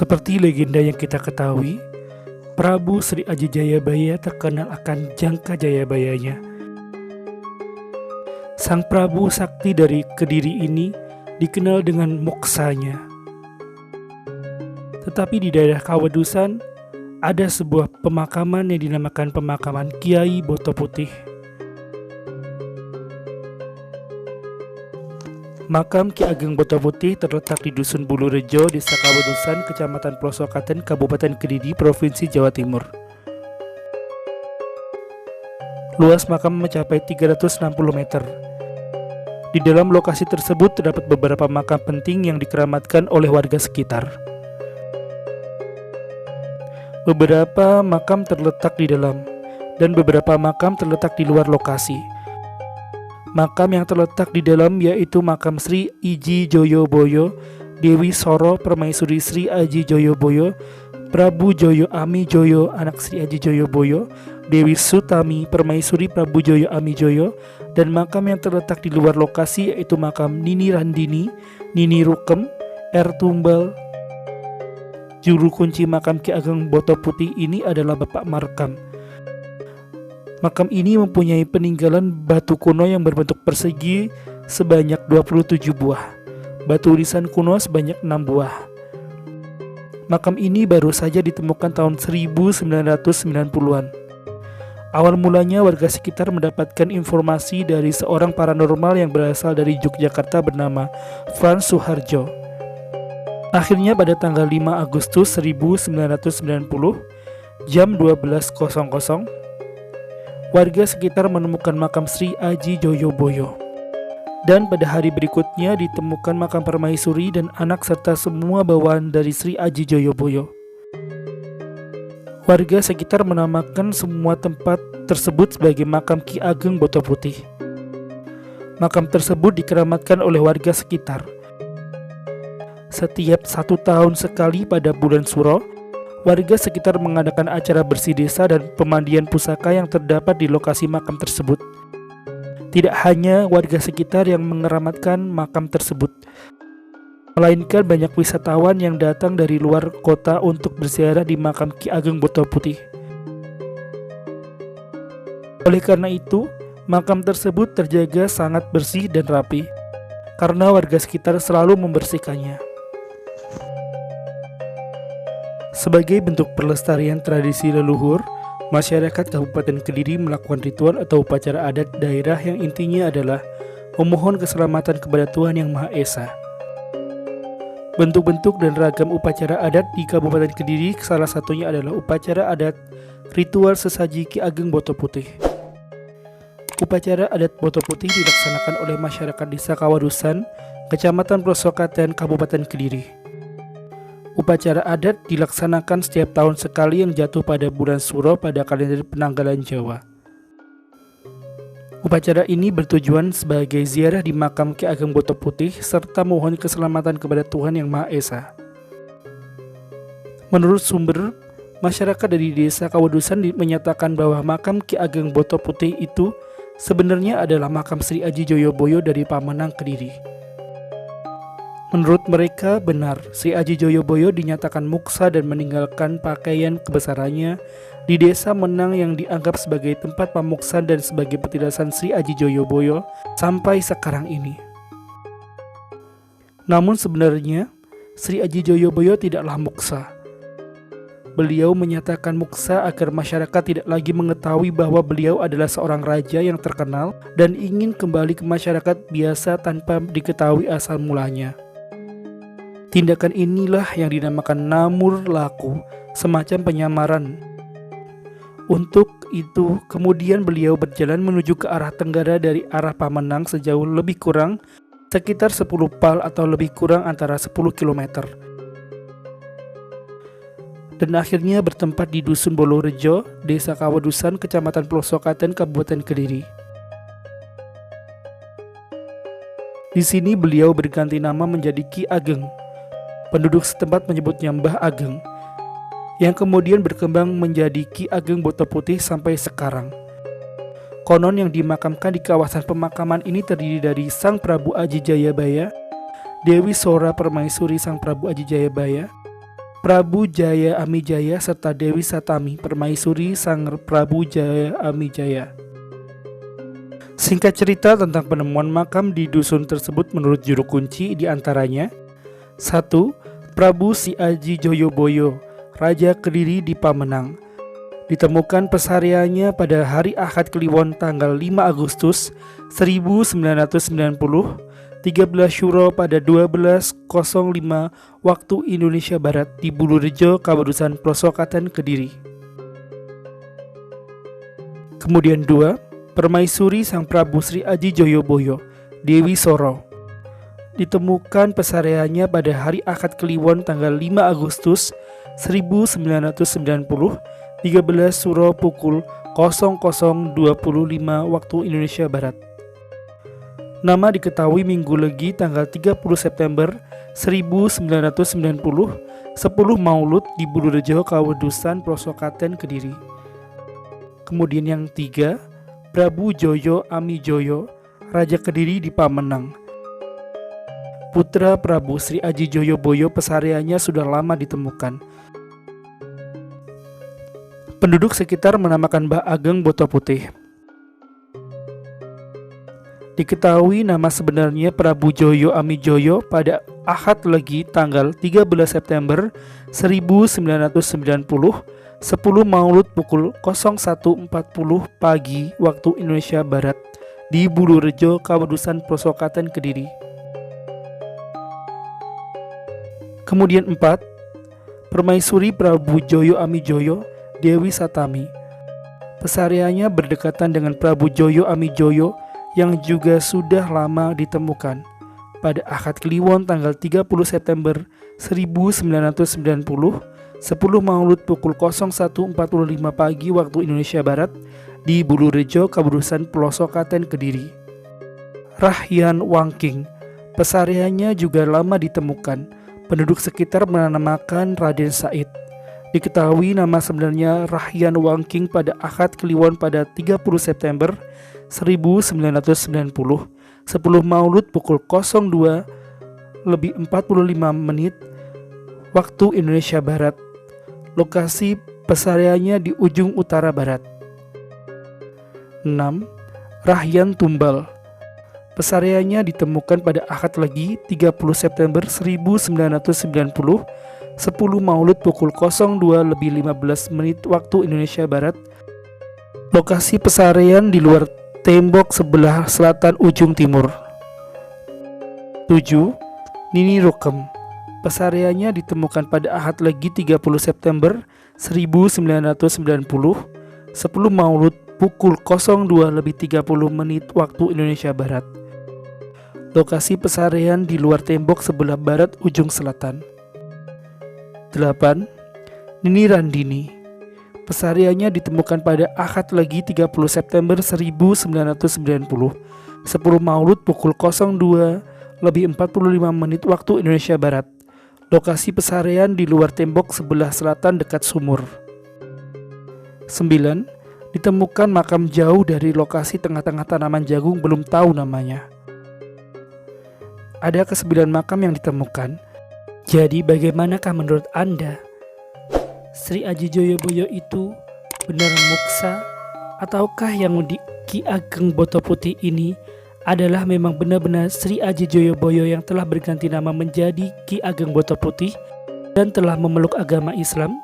Seperti legenda yang kita ketahui, Prabu Sri Aji Jayabaya terkenal akan jangka Jayabayanya. Sang Prabu Sakti dari Kediri ini dikenal dengan moksanya. Tetapi di daerah Kawadusan ada sebuah pemakaman yang dinamakan pemakaman Kiai Boto Putih. Makam Ki Ageng Boto Putih terletak di Dusun Bulurejo, Desa Kawadusan, Kecamatan Plosokaten, Kabupaten Kediri, Provinsi Jawa Timur. Luas makam mencapai 360 meter. Di dalam lokasi tersebut terdapat beberapa makam penting yang dikeramatkan oleh warga sekitar. Beberapa makam terletak di dalam, dan beberapa makam terletak di luar lokasi. Makam yang terletak di dalam yaitu makam Sri Iji Joyoboyo, Dewi Soro Permaisuri Sri Aji Joyoboyo, Prabu Joyo Ami Joyo anak Sri Aji Joyoboyo, Dewi Sutami Permaisuri Prabu Joyo Ami Joyo, dan makam yang terletak di luar lokasi yaitu makam Nini Randini, Nini Rukem, R Tumbal. Juru kunci makam Ki Ageng Boto Putih ini adalah Bapak Markam. Makam ini mempunyai peninggalan batu kuno yang berbentuk persegi sebanyak 27 buah. Batu nisan kuno sebanyak 6 buah. Makam ini baru saja ditemukan tahun 1990-an. Awal mulanya warga sekitar mendapatkan informasi dari seorang paranormal yang berasal dari Yogyakarta bernama Frans Suharjo. Akhirnya pada tanggal 5 Agustus 1990 jam 12.00 warga sekitar menemukan makam Sri Aji Joyoboyo. Dan pada hari berikutnya ditemukan makam permaisuri dan anak serta semua bawaan dari Sri Aji Joyoboyo. Warga sekitar menamakan semua tempat tersebut sebagai makam Ki Ageng Boto Putih. Makam tersebut dikeramatkan oleh warga sekitar. Setiap 1 tahun sekali pada bulan Suro, warga sekitar mengadakan acara bersih desa dan pemandian pusaka yang terdapat di lokasi makam tersebut. Tidak hanya warga sekitar yang mengeramatkan makam tersebut, melainkan banyak wisatawan yang datang dari luar kota untuk berziarah di makam Ki Ageng Boto Putih. Oleh karena itu, makam tersebut terjaga sangat bersih dan rapi, karena warga sekitar selalu membersihkannya. Sebagai bentuk pelestarian tradisi leluhur, masyarakat Kabupaten Kediri melakukan ritual atau upacara adat daerah yang intinya adalah memohon keselamatan kepada Tuhan Yang Maha Esa. Bentuk-bentuk dan ragam upacara adat di Kabupaten Kediri salah satunya adalah upacara adat ritual sesaji Ki Ageng Boto Putih. Upacara adat Boto Putih dilaksanakan oleh masyarakat Desa Kawadusan, Kecamatan Plosokaten, Kabupaten Kediri. Upacara adat dilaksanakan setiap tahun sekali yang jatuh pada bulan Suro pada kalender penanggalan Jawa. Upacara ini bertujuan sebagai ziarah di makam Ki Ageng Boto Putih serta mohon keselamatan kepada Tuhan Yang Maha Esa. Menurut sumber, masyarakat dari Desa Kawadusan menyatakan bahwa makam Ki Ageng Boto Putih itu sebenarnya adalah makam Sri Aji Joyoboyo dari Pamenang, Kediri. Menurut mereka benar, Sri Aji Joyoboyo dinyatakan muksa dan meninggalkan pakaian kebesarannya di Desa Menang yang dianggap sebagai tempat pamuksan dan sebagai petilasan Sri Aji Joyoboyo sampai sekarang ini. Namun sebenarnya, Sri Aji Joyoboyo tidaklah muksa. Beliau menyatakan muksa agar masyarakat tidak lagi mengetahui bahwa beliau adalah seorang raja yang terkenal dan ingin kembali ke masyarakat biasa tanpa diketahui asal mulanya. Tindakan inilah yang dinamakan namur laku, semacam penyamaran. Untuk itu, kemudian beliau berjalan menuju ke arah tenggara dari arah Pamenang sejauh lebih kurang sekitar 10 pal atau lebih kurang antara 10 km. Dan akhirnya bertempat di Dusun Bulurejo, Desa Kawadusan, Kecamatan Plosokaten, Kabupaten Kediri. Di sini beliau berganti nama menjadi Ki Ageng. Penduduk setempat menyebutnya Mbah Ageng, yang kemudian berkembang menjadi Ki Ageng Boto Putih sampai sekarang. Konon yang dimakamkan di kawasan pemakaman ini terdiri dari Sang Prabu Aji Jayabaya, Dewi Sora Permaisuri Sang Prabu Aji Jayabaya, Prabu Jaya Amijaya serta Dewi Satami Permaisuri Sang Prabu Jaya Amijaya. Singkat cerita tentang penemuan makam di dusun tersebut menurut juru kunci diantaranya: 1. Prabu Si Aji Joyoboyo, Raja Kediri di Pamenang. Ditemukan pesariannya pada hari Ahad Kliwon tanggal 5 Agustus 1990, 13 Syuro pada 12.05 waktu Indonesia Barat di Bulurejo, Kabupaten Plosokaten, Kediri. Kemudian 2. Permaisuri Sang Prabu Sri Aji Joyoboyo, Dewi Soro. Ditemukan pesariannya pada hari Ahad Kliwon tanggal 5 Agustus 1990, 13 Syuro pukul 00.25 waktu Indonesia Barat. Nama diketahui Minggu Legi tanggal 30 September 1990, 10 Maulud di Bulurejo, Kabupaten Plosokaten, Kediri. Kemudian yang 3, Prabu Joyo Amijoyo, Raja Kediri di Pamenang. Putra Prabu Sri Aji Joyoboyo, pesariannya sudah lama ditemukan. Penduduk sekitar menamakan Mbah Ageng Boto Putih. Diketahui nama sebenarnya Prabu Joyo Amijoyo pada Ahad Legi tanggal 13 September 1990, 10 Maulud pukul 01.40 pagi waktu Indonesia Barat di Bulurejo, Kabupaten Plosokaten, Kediri. Kemudian 4. Permaisuri Prabu Joyo Amijoyo, Dewi Satami. Pesariannya berdekatan dengan Prabu Joyo Amijoyo yang juga sudah lama ditemukan. Pada Ahad Kliwon tanggal 30 September 1990, 10 Maulud pukul 01.45 pagi waktu Indonesia Barat di Bulurejo, Kabupaten Plosokaten, Kediri. Rahyan Wangking, pesariannya juga lama ditemukan. Penduduk sekitar menamakan Raden Said. Diketahui nama sebenarnya Rahyan Wangking pada Ahad Kliwon pada 30 September 1990, 10 Maulud pukul 02.45 waktu Indonesia Barat. Lokasi pesariannya di ujung utara barat. 6. Rahyan Tumbal. Pesariannya ditemukan pada Ahad Legi 30 September 1990, 10 Maulud pukul 02.15 waktu Indonesia Barat. Lokasi pesarian di luar tembok sebelah selatan ujung timur. 7. Nini Rokem. Pesariannya ditemukan pada Ahad Legi 30 September 1990, 10 Maulud pukul 02.30 waktu Indonesia Barat. Lokasi pesarian di luar tembok sebelah barat ujung selatan. 8. Nini Randini. Pesariannya ditemukan pada Ahad Legi 30 September 1990, 10 Maulud pukul 02.45 waktu Indonesia Barat. Lokasi pesarian di luar tembok sebelah selatan dekat sumur. 9. Ditemukan makam jauh dari lokasi tengah-tengah tanaman jagung, belum tahu namanya. Ada ke-9 makam yang ditemukan. Jadi bagaimanakah menurut Anda? Sri Aji Joyoboyo itu benar muksa, ataukah yang di Ki Ageng Boto Putih ini adalah memang benar-benar Sri Aji Joyoboyo yang telah berganti nama menjadi Ki Ageng Boto Putih dan telah memeluk agama Islam?